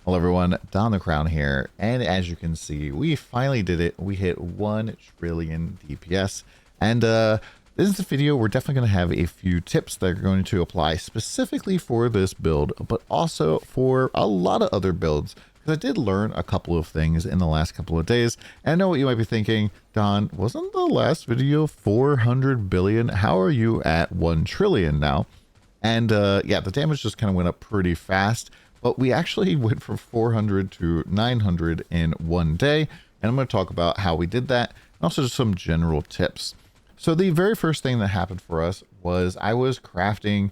Well, everyone, DonTheCrown here, and as you can see, we finally did it. We hit 1 trillion DPS, and this is the video. We're definitely going to have a few tips that are going to apply specifically for this build, but also for a lot of other builds, because I did learn a couple of things in the last couple of days. And I know what you might be thinking, Don, wasn't the last video 400 billion? How are you at 1 trillion now? And yeah, the damage just kind of went up pretty fast. But we actually went from 400 to 900 in one day. And I'm going to talk about how we did that and also just some general tips. So the very first thing that happened for us was I was crafting,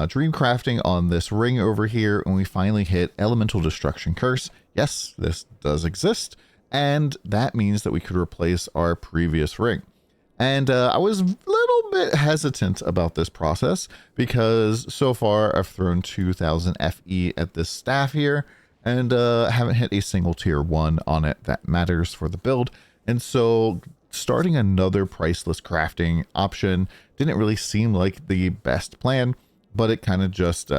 dream crafting on this ring over here. And we finally hit Elemental Destruction Curse. Yes, this does exist. And that means that we could replace our previous ring. And I was a little bit hesitant about this process because so far I've thrown 2000 FE at this staff here and haven't hit a single tier 1 on it that matters for the build. And so starting another priceless crafting option didn't really seem like the best plan, but it kind of just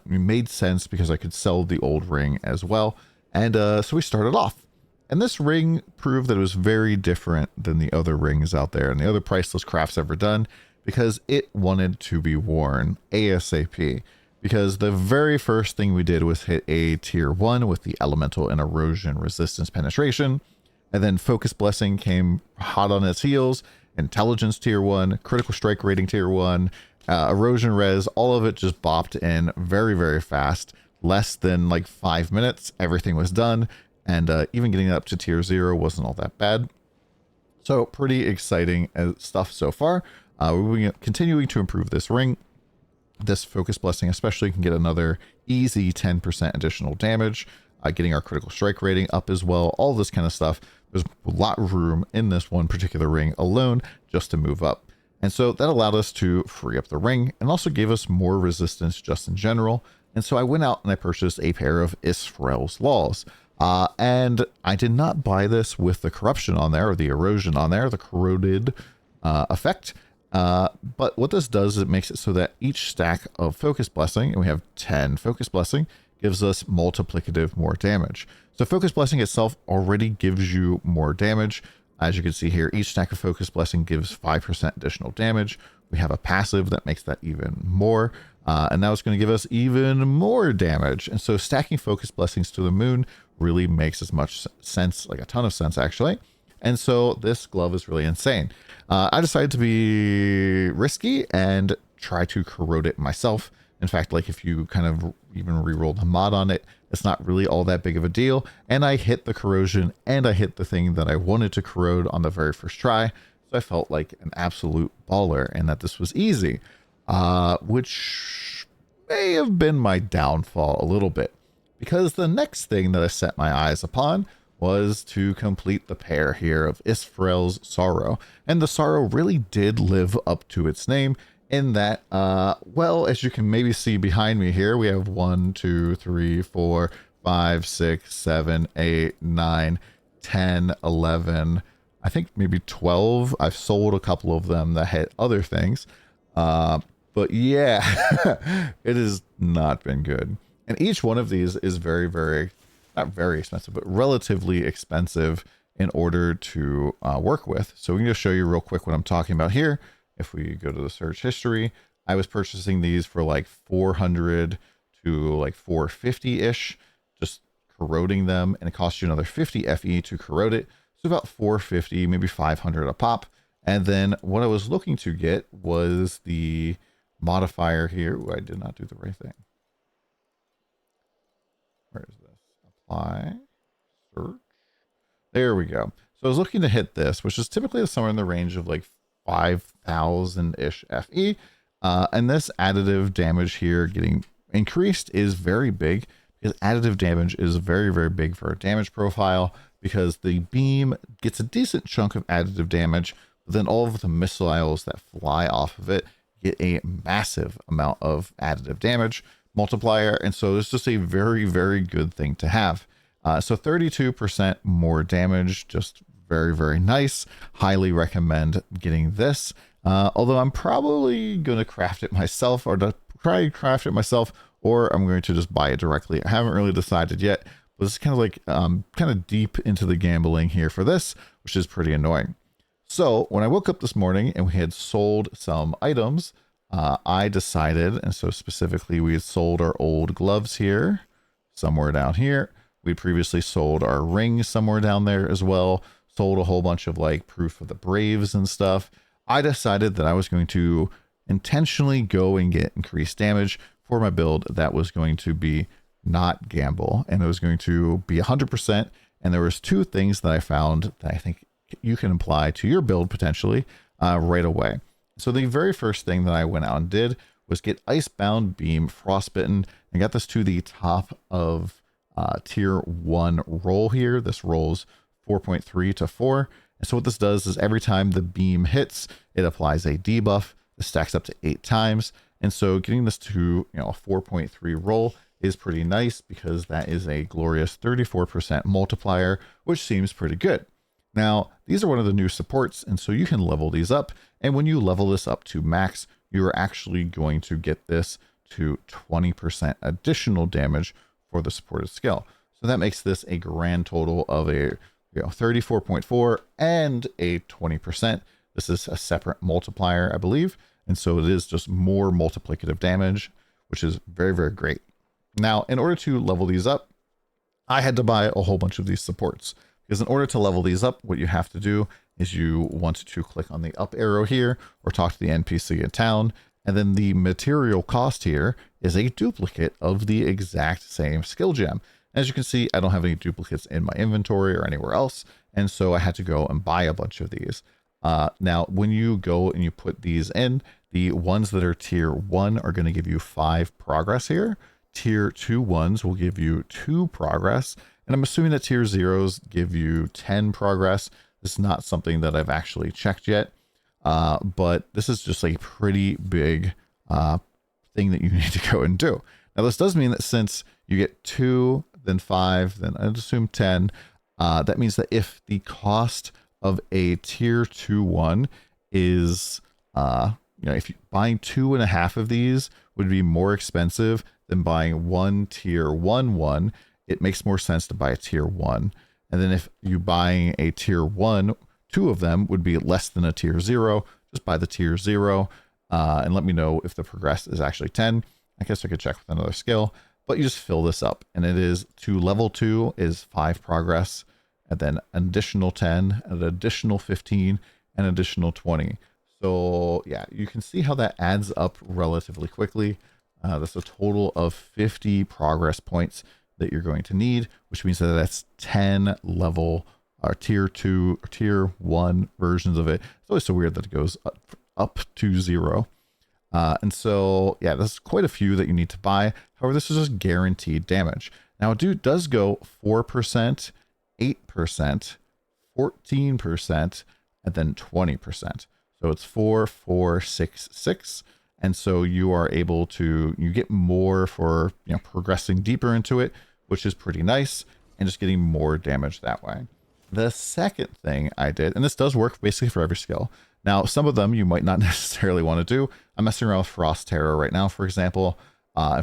made sense because I could sell the old ring as well. And so we started off. And this ring proved that it was very different than the other rings out there and the other priceless crafts ever done because it wanted to be worn ASAP. Because the very first thing we did was hit a tier 1 with the elemental and erosion resistance penetration. And then focus blessing came hot on its heels, intelligence tier 1, critical strike rating tier 1, erosion res, all of it just bopped in very, very fast. Less than like 5 minutes, everything was done. And even getting up to tier 0 wasn't all that bad. So pretty exciting stuff so far. We're continuing to improve this ring. This focus blessing especially can get another easy 10% additional damage. Getting our critical strike rating up as well. All this kind of stuff. There's a lot of room in this one particular ring alone just to move up. And so that allowed us to free up the ring and also gave us more resistance just in general. And so I went out and I purchased a pair of Israel's Laws. And I did not buy this with the corruption on there or the erosion on there, the corroded effect. But what this does is it makes it so that each stack of focus blessing, and we have 10 focus blessing, gives us multiplicative more damage. So focus blessing itself already gives you more damage. As you can see here, each stack of focus blessing gives 5% additional damage. We have a passive that makes that even more. And now it's going to give us even more damage. And so stacking focus blessings to the moon really makes as much sense, like a ton of sense actually. And so this glove is really insane. I decided to be risky and try to corrode it myself. In fact, like if you kind of even reroll the mod on it, it's not really all that big of a deal. And I hit the corrosion and I hit the thing that I wanted to corrode on the very first try. So I felt like an absolute baller and that this was easy, which may have been my downfall a little bit. Because the next thing that I set my eyes upon was to complete the pair here of Israel's Sorrow. And the Sorrow really did live up to its name in that, well, as you can maybe see behind me here, we have 1, 2, 3, 4, 5, 6, 7, 8, 9, 10, 11, I think maybe 12. I've sold a couple of them that had other things. But yeah, it has not been good. And each one of these is very, very, not very expensive, but relatively expensive in order to work with. So we can just show you real quick what I'm talking about here. If we go to the search history, I was purchasing these for like 400 to like 450-ish, just corroding them. And it costs you another 50 FE to corrode it. So about 450, maybe 500 a pop. And then what I was looking to get was the modifier here. Ooh, I did not do the right thing. Where is this? Apply, search. There we go. So I was looking to hit this, which is typically somewhere in the range of like 5,000-ish FE. And this additive damage here getting increased is very big because additive damage is very, very big for a damage profile because the beam gets a decent chunk of additive damage, but then all of the missiles that fly off of it get a massive amount of additive damage multiplier, and so it's just a very, very good thing to have. So 32% more damage, just very, very nice. Highly recommend getting this. Although I'm probably going to craft it myself, or to try to craft it myself, or I'm going to just buy it directly. I haven't really decided yet, was kind of like kind of deep into the gambling here for this, which is pretty annoying. So when I woke up this morning and we had sold some items, I decided, and so specifically we had sold our old gloves here, somewhere down here. We previously sold our rings somewhere down there as well, sold a whole bunch of like proof of the Braves and stuff. I decided that I was going to intentionally go and get increased damage for my build that was going to be not gamble, and it was going to be 100%. And there was two things that I found that I think you can apply to your build potentially right away. So the very first thing that I went out and did was get Icebound Beam Frostbitten and got this to the top of tier 1 roll here. This rolls 4.3 to 4. And so what this does is every time the beam hits, it applies a debuff. This stacks up to 8 times. And so getting this to a 4.3 roll is pretty nice because that is a glorious 34% multiplier, which seems pretty good. Now, these are one of the new supports, and so you can level these up. And when you level this up to max, you are actually going to get this to 20% additional damage for the supported skill. So that makes this a grand total of a 34.4 and a 20%. This is a separate multiplier, I believe. And so it is just more multiplicative damage, which is very, very great. Now, in order to level these up, I had to buy a whole bunch of these supports. Because in order to level these up, what you have to do is you want to click on the up arrow here or talk to the NPC in town. And then the material cost here is a duplicate of the exact same skill gem. As you can see, I don't have any duplicates in my inventory or anywhere else. And so I had to go and buy a bunch of these. Now, when you go and you put these in, the ones that are tier 1 are going to give you 5 progress here. Tier 2 ones will give you 2 progress. And I'm assuming that tier 0s give you 10 progress. This is not something that I've actually checked yet. But this is just a pretty big thing that you need to go and do. Now, this does mean that since you get 2, then 5, then I'd assume 10, that means that if the cost of a tier 2 one is, if you buying 2.5 of these would be more expensive than buying one tier 1 one, it makes more sense to buy a tier 1. And then if you buying a tier 1, 2 of them would be less than a tier 0. Just buy the tier 0 and let me know if the progress is actually 10. I guess I could check with another skill, but you just fill this up. And it is to level 2 is 5 progress, and then an additional 10, an additional 15, and an additional 20. So yeah, you can see how that adds up relatively quickly. That's a total of 50 progress points that you're going to need, which means that that's 10 level or tier 2 or tier 1 versions of it. It's always so weird that it goes up to 0. And so, yeah, there's quite a few that you need to buy. However, this is just guaranteed damage. Now, it does go 4%, 8%, 14%, and then 20%. So it's 4, 4, 6, 6. And so you are able to, you get more for, progressing deeper into it, which is pretty nice, and just getting more damage that way. The second thing I did, and this does work basically for every skill. Now, some of them you might not necessarily want to do. I'm messing around with Frost Terra right now, for example.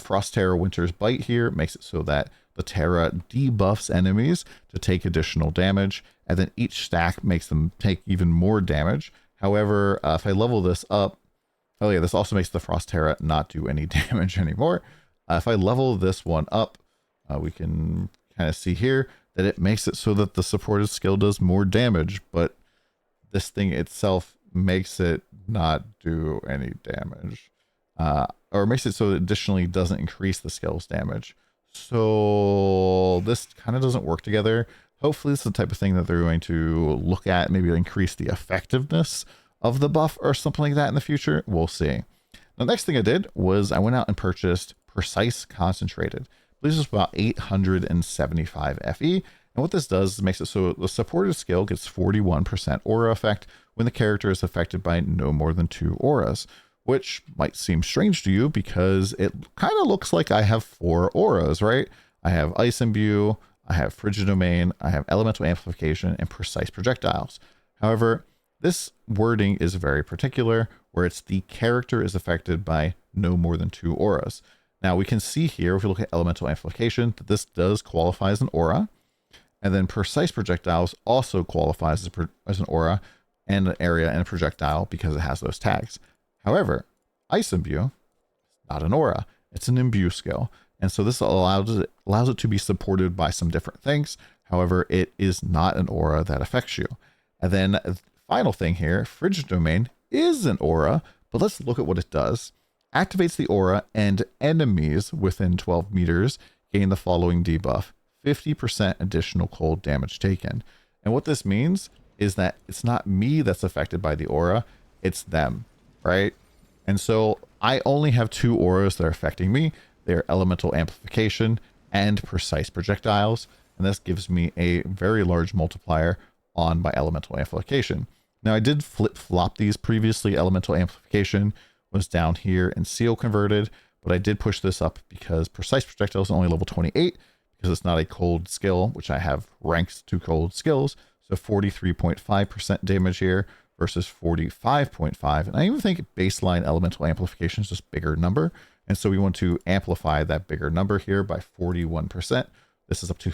Frost Terra Winter's Bite here makes it so that the Terra debuffs enemies to take additional damage, and then each stack makes them take even more damage. However, if I level this up, oh yeah, this also makes the Frost Terra not do any damage anymore. If I level this one up, we can kind of see here that it makes it so that the supported skill does more damage, but this thing itself makes it not do any damage. Or makes it so it additionally doesn't increase the skill's damage. So this kind of doesn't work together. Hopefully this is the type of thing that they're going to look at, maybe increase the effectiveness of the buff or something like that in the future. We'll see. The next thing I did was I went out and purchased Precise Concentrated. This is about 875 FE. And what this does is makes it so the supported skill gets 41% aura effect when the character is affected by no more than 2 auras, which might seem strange to you because it kind of looks like I have 4 auras, right? I have Ice Imbue, I have Frigid Domain, I have Elemental Amplification, and Precise Projectiles. However, this wording is very particular, where it's the character is affected by no more than 2 auras. Now we can see here, if we look at elemental amplification, that this does qualify as an aura. And then precise projectiles also qualifies as an aura and an area and a projectile because it has those tags. However, ice imbue, not an aura, it's an imbue skill. And so this allows it to be supported by some different things. However, it is not an aura that affects you. And then the final thing here, frigid domain is an aura, but let's look at what it does. Activates the aura and enemies within 12 meters gain the following debuff: 50% additional cold damage taken. And what this means is that it's not me that's affected by the aura, it's them, right? And so I only have 2 auras that are affecting me. They're elemental amplification and precise projectiles. And this gives me a very large multiplier on my elemental amplification. Now I did flip-flop these previously. Elemental amplification was down here and seal converted, but I did push this up because precise projectiles is only level 28 because it's not a cold skill, which I have ranks to cold skills. So 43.5% damage here versus 45.5. And I even think baseline elemental amplification is just bigger number. And so we want to amplify that bigger number here by 41%. This is up to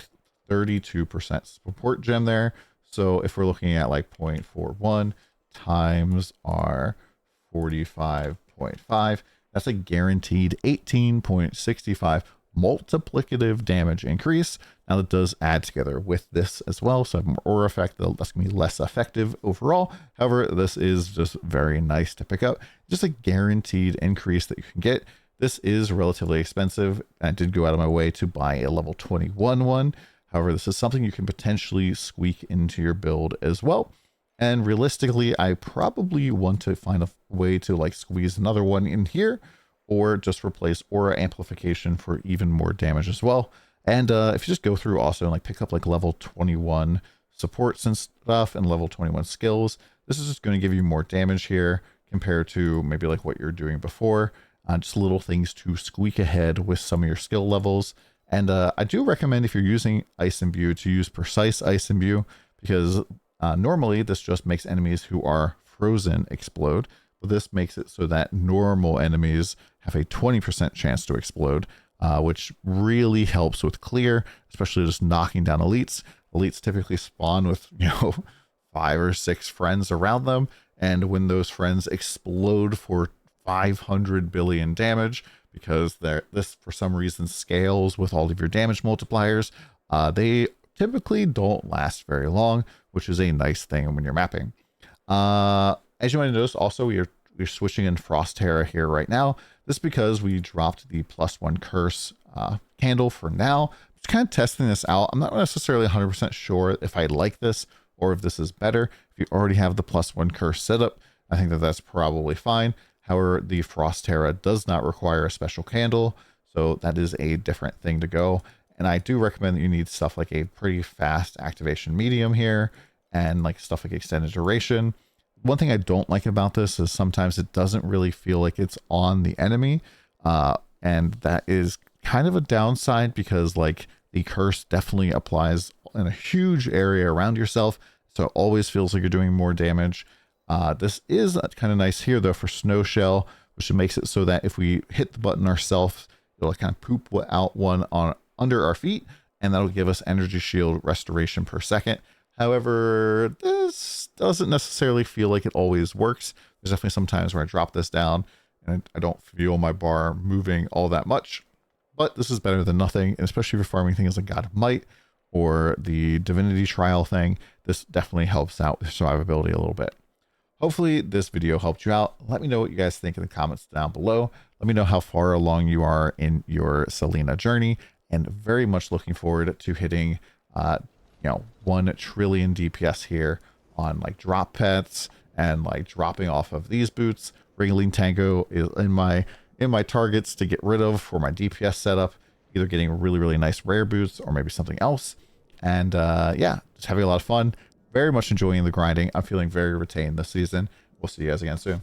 32% support gem there. So if we're looking at like 0.41 times our 45.5, that's a guaranteed 18.65 multiplicative damage increase. Now that does add together with this as well, so I have more aura effect. That's going to be less effective overall. However, this is just very nice to pick up. Just a guaranteed increase that you can get. This is relatively expensive. I did go out of my way to buy a level 21 one. However, this is something you can potentially squeak into your build as well. And realistically, I probably want to find a way to like squeeze another one in here, or just replace aura amplification for even more damage as well. And if you just go through also and like pick up like level 21 supports and stuff and level 21 skills, this is just going to give you more damage here compared to maybe like what you're doing before. Just little things to squeak ahead with some of your skill levels. And I do recommend, if you're using ice imbue, to use precise ice imbue, because normally this just makes enemies who are frozen explode. But this makes it so that normal enemies have a 20% chance to explode, which really helps with clear, especially just knocking down elites. Elites typically spawn with, 5 or 6 friends around them. And when those friends explode for 500 billion damage, because this for some reason scales with all of your damage multipliers, they typically don't last very long, which is a nice thing when you're mapping. As you might notice, also we're switching in Frost Terra here right now. This is because we dropped the +1 curse candle for now. Just kind of testing this out. I'm not necessarily 100% sure if I like this or if this is better. If you already have the +1 curse setup, I think that that's probably fine. However, the Frost Terra does not require a special candle, so that is a different thing to go. And I do recommend that you need stuff like a pretty fast activation medium here, and like stuff like extended duration. One thing I don't like about this is sometimes it doesn't really feel like it's on the enemy, and that is kind of a downside, because like the curse definitely applies in a huge area around yourself, so it always feels like you're doing more damage. This is kind of nice here though for Snow Shell, which makes it so that if we hit the button ourselves, it'll kind of poop out one on under our feet, and that'll give us energy shield restoration per second. However, this doesn't necessarily feel like it always works. There's definitely some times where I drop this down and I don't feel my bar moving all that much, but this is better than nothing. And especially if you're farming things like God of Might or the Divinity Trial thing, this definitely helps out with survivability a little bit. Hopefully this video helped you out. Let me know what you guys think in the comments down below. Let me know how far along you are in your Selena journey, and very much looking forward to hitting 1 trillion DPS here on like drop pets and like dropping off of these boots. Ringling Tango is in my targets to get rid of for my DPS setup, either getting really nice rare boots or maybe something else. And yeah, just having a lot of fun. Very much enjoying the grinding. I'm feeling very retained this season. We'll see you guys again soon.